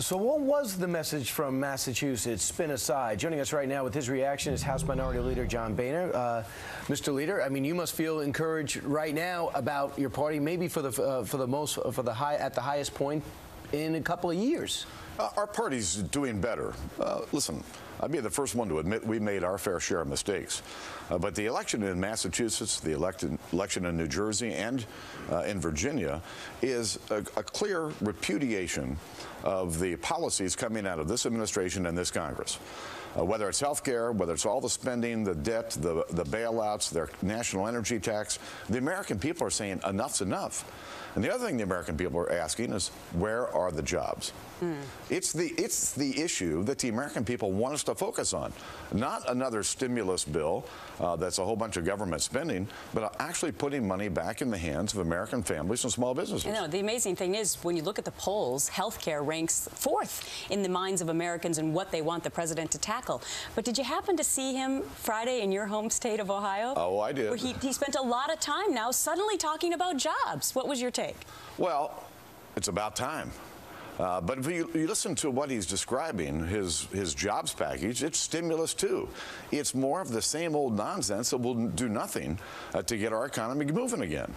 So what was the message from Massachusetts? Spin aside. Joining us right now with his reaction is House Minority Leader John Boehner. Mr. Leader, I mean, you must feel encouraged right now about your party, maybe at the highest point in a couple of years. Our party's doing better. Listen, I'd be the first one to admit we made our fair share of mistakes. But the election in Massachusetts, the election in New Jersey, and in Virginia is a clear repudiation of the policies coming out of this administration and this Congress. Whether it's health care, whether it's all the spending, the debt, the bailouts, their national energy tax, the American people are saying enough's enough. And the other thing the American people are asking is, where are the jobs? It's the issue that the American people want us to focus on. Not another stimulus bill that's a whole bunch of government spending, but actually putting money back in the hands of American families and small businesses. You know, the amazing thing is, when you look at the polls, healthcare ranks fourth in the minds of Americans and what they want the president to tackle. But did you happen to see him Friday in your home state of Ohio? Oh, I did. Where he spent a lot of time now suddenly talking about jobs. What was your take? Well, it's about time. But if you listen to what he's describing, his jobs package, it's stimulus too. It's more of the same old nonsense that will do nothing to get our economy moving again.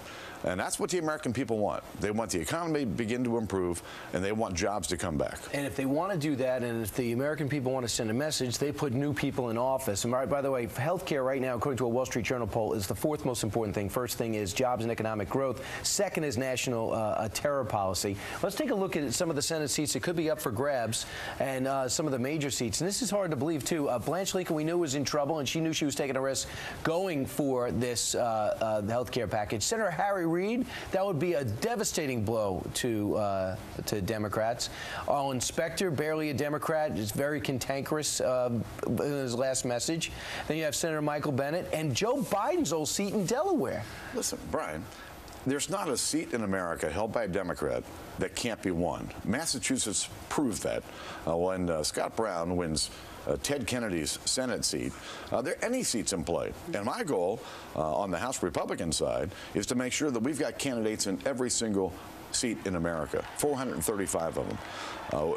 And that's what the American people want. They want the economy to begin to improve, and they want jobs to come back. And if they want to do that, and if the American people want to send a message, they put new people in office. And by the way, health care right now, according to a Wall Street Journal poll, is the fourth most important thing. First thing is jobs and economic growth. Second is national terror policy. Let's take a look at some of the Senate seats that could be up for grabs, and some of the major seats. And this is hard to believe, too. Blanche Lincoln, we knew, was in trouble, and she knew she was taking a risk going for this health care package. Senator Harry Reid, that would be a devastating blow to Democrats. Our inspector, barely a Democrat, is very cantankerous in his last message. Then you have Senator Michael Bennet and Joe Biden's old seat in Delaware. Listen, Brian, there's not a seat in America held by a Democrat that can't be won. Massachusetts proved that when Scott Brown wins Ted Kennedy's Senate seat. There are any seats in play. And my goal on the House Republican side is to make sure that we've got candidates in every single seat in America, 435 of them.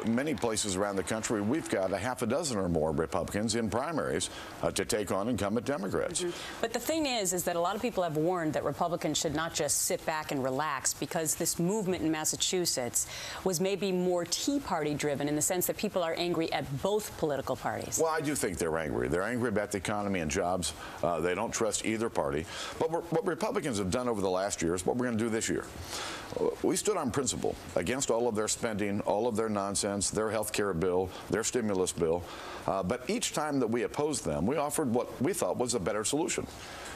Many places around the country, we've got a half a dozen or more Republicans in primaries to take on incumbent Democrats. But the thing is that a lot of people have warned that Republicans should not just sit back and relax, because this movement in Massachusetts was maybe more Tea Party driven, in the sense that people are angry at both political parties. Well, I do think they're angry. They're angry about the economy and jobs. They don't trust either party. But what Republicans have done over the last year is what we're going to do this year. We stood on principle against all of their spending, all of their nonsense, their health care bill, their stimulus bill. But each time that we opposed them, we offered what we thought was a better solution.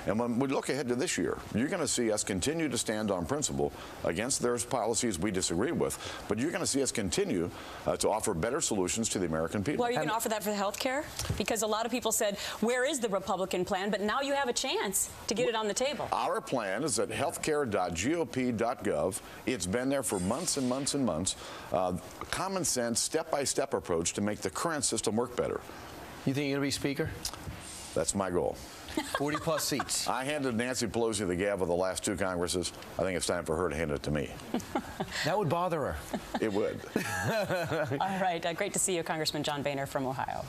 And when we look ahead to this year, you're going to see us continue to stand on principle against those policies we disagree with. But you're going to see us continue to offer better solutions to the American people. Well, are you going to offer that for the health care? Because a lot of people said, where is the Republican plan? But now you have a chance to get it on the table. Our plan is at healthcare.gop.gov. It's been there for months and months and months. Common sense, step-by-step approach to make the current system work better. You think you're going to be Speaker? That's my goal. 40-plus seats. I handed Nancy Pelosi the gavel the last two Congresses. I think it's time for her to hand it to me. That would bother her. It would. All right. Great to see you, Congressman John Boehner from Ohio.